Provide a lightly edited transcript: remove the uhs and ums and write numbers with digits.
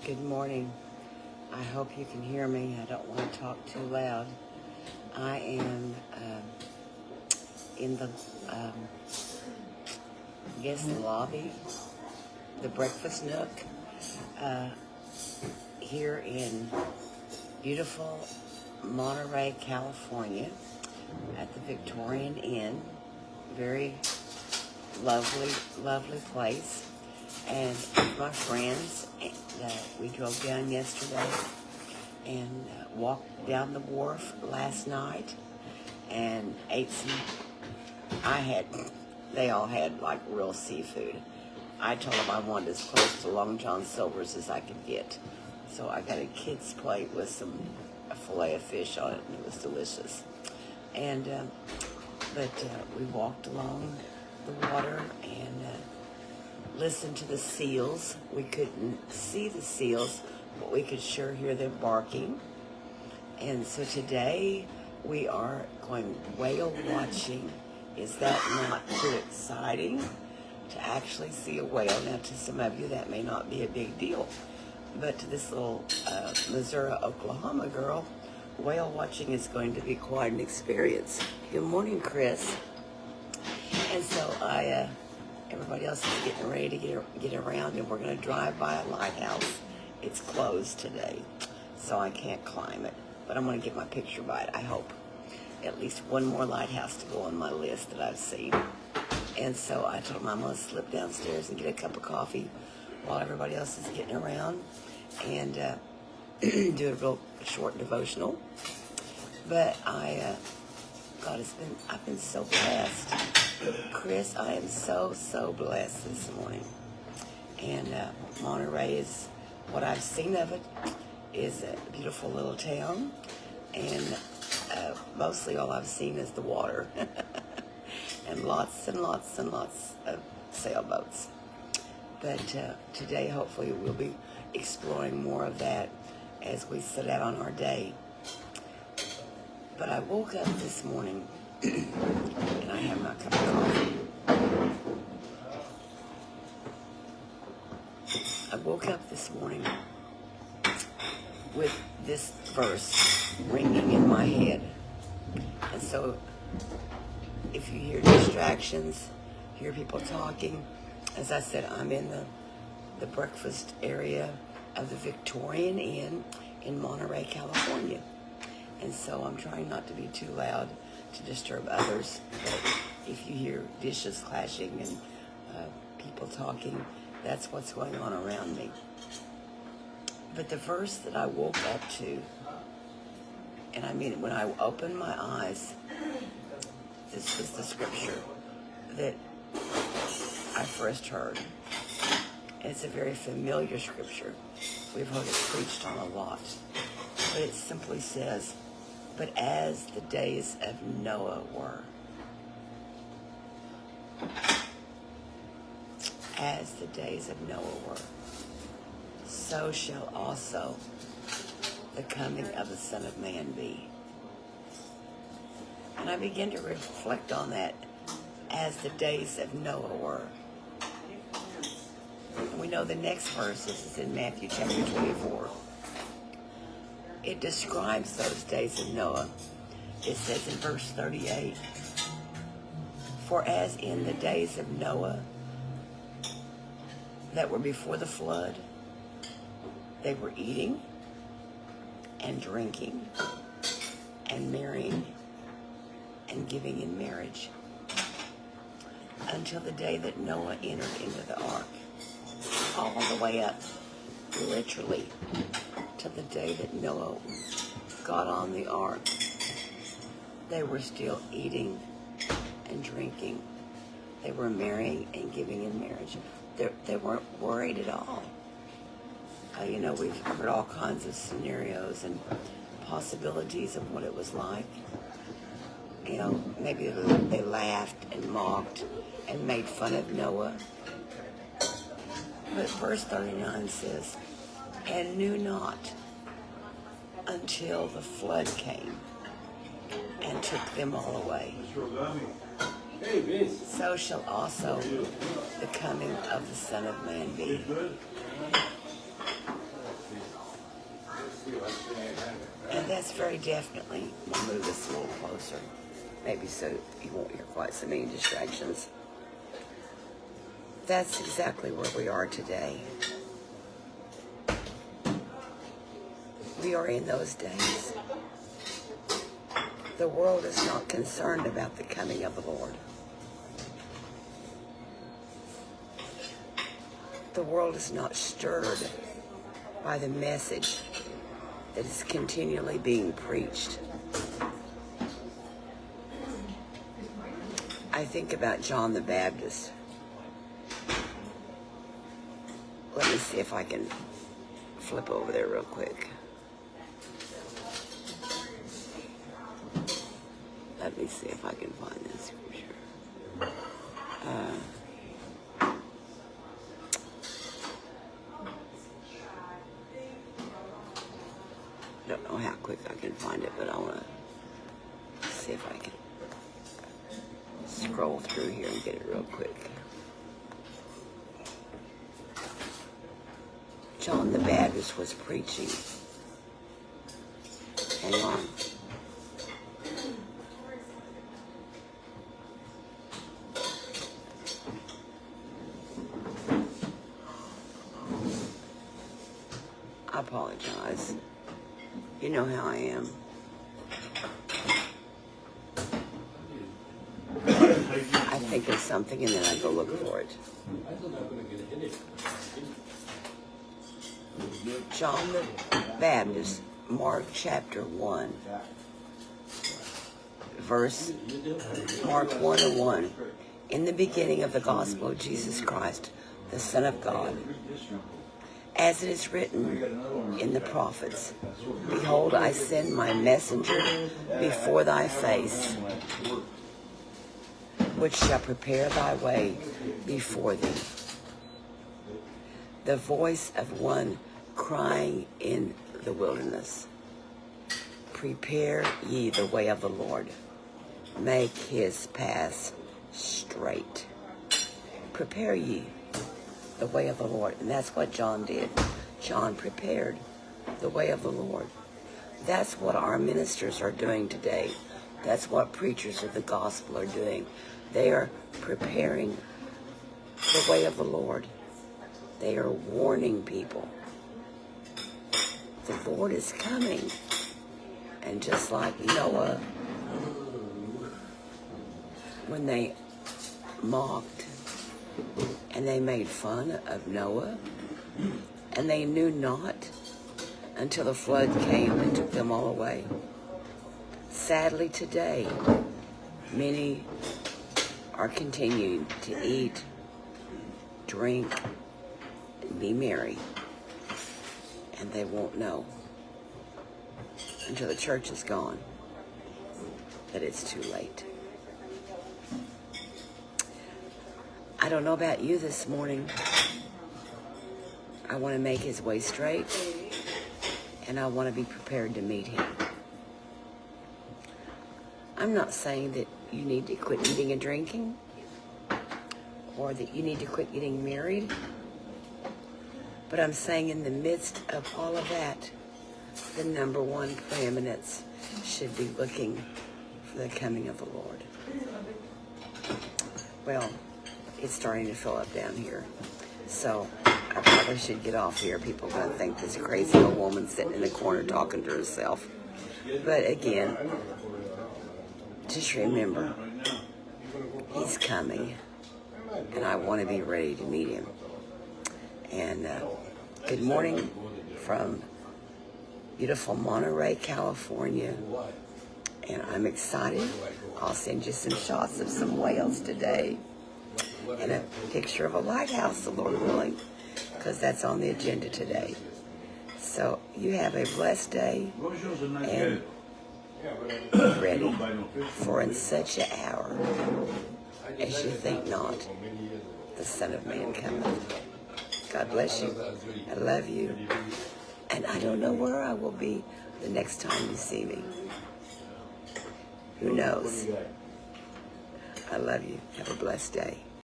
Good morning. I hope you can hear me. I don't want to talk too loud. I am in the guest lobby, the breakfast nook, uh, here in beautiful Monterey, California, at the Victorian Inn. Very lovely, lovely place. And with my friends, we drove down yesterday and walked down the wharf last night and ate some. They all had like real seafood. I told them I wanted as close to Long John Silver's as I could get. So I got a kid's plate with a fillet of fish on it, and it was delicious. And we walked along the water and listened to the seals. We couldn't see the seals, but we could sure hear them barking. And so today we are going whale watching. Is that not too exciting to actually see a whale? Now, to some of you, that may not be a big deal. But to this little Missouri, Oklahoma girl, whale watching is going to be quite an experience. Good morning, Chris. And so everybody else is getting ready to get around, and we're going to drive by a lighthouse. It's closed today, so I can't climb it. But I'm going to get my picture by it, I hope. At least one more lighthouse to go on my list that I've seen. And so I told them I'm going to slip downstairs and get a cup of coffee while everybody else is getting around and do a real short devotional. But I've been so blessed. Chris, I am so blessed this morning. And Monterey is, what I've seen of it, is a beautiful little town. And mostly all I've seen is the water. And lots of sailboats. But today, hopefully, we'll be exploring more of that as we set out on our day. But I woke up this morning, and I have my cup of coffee. I woke up this morning with this verse ringing in my head. And so, if you hear distractions, hear people talking, as I said, I'm in the breakfast area of the Victorian Inn in Monterey, California. And so I'm trying not to be too loud to disturb others. But if you hear dishes clashing and people talking, that's what's going on around me. But the verse that I woke up to, and I mean, when I opened my eyes, this was the scripture that I first heard. It's a very familiar scripture. We've heard it preached on a lot. But it simply says, but as the days of Noah were. As the days of Noah were, so shall also the coming of the Son of Man be. And I began to reflect on that, as the days of Noah were. And we know the next verse, this is in Matthew chapter 24. It describes those days of Noah. It says in verse 38, for as in the days of Noah that were before the flood, they were eating and drinking and marrying and giving in marriage until the day that Noah entered into the ark. All the way up, literally, to the day that Noah got on the ark, they were still eating and drinking. They were marrying and giving in marriage. They weren't worried at all. We've heard all kinds of scenarios and possibilities of what it was like. Maybe they laughed and mocked and made fun of Noah. But verse 39 says, and knew not until the flood came and took them all away. So shall also the coming of the Son of Man be. And that's very definitely, we'll move this a little closer, maybe so you won't hear quite so many distractions. That's exactly where we are today. We are in those days. The world is not concerned about the coming of the Lord. The world is not stirred by the message that is continually being preached. I think about John the Baptist. Let me see if I can flip over there real quick. Let me see if I can find this scripture. I don't know how quick I can find it, but I want to see if I can scroll through here and get it real quick. John the Baptist was preaching. Hang on. I apologize. You know how I am. I think of something and then I go look for it. John the Baptist, Mark chapter 1, Mark 1:1. In the beginning of the gospel of Jesus Christ, the Son of God, as it is written in the prophets, behold, I send my messenger before thy face, which shall prepare thy way before thee. The voice of one crying in the wilderness, prepare ye the way of the Lord, make his paths straight. Prepare ye the way of the Lord. And that's what John did. John prepared the way of the Lord. That's what our ministers are doing today. That's what preachers of the gospel are doing. They are preparing the way of the Lord. They are warning people. The Lord is coming. And just like Noah, when they mocked and they made fun of Noah, and they knew not until the flood came and took them all away. Sadly today, many are continuing to eat, drink, and be merry, and they won't know until the church is gone that it's too late. I don't know about you this morning. I want to make his way straight, and I want to be prepared to meet him. I'm not saying that you need to quit eating and drinking, or that you need to quit getting married, but I'm saying in the midst of all of that, the number one preeminence should be looking for the coming of the Lord. Well, it's starting to fill up down here, so I probably should get off here. People are going to think this crazy old woman sitting in the corner talking to herself. But again, just remember, he's coming, and I want to be ready to meet him. And good morning from beautiful Monterey, California. And I'm excited. I'll send you some shots of some whales today, and a picture of a lighthouse, the Lord willing, because that's on the agenda today. So you have a blessed day, and be ready for in such an hour as you think not, the Son of Man cometh. God bless you. I love you. And I don't know where I will be the next time you see me. Who knows? I love you. Have a blessed day.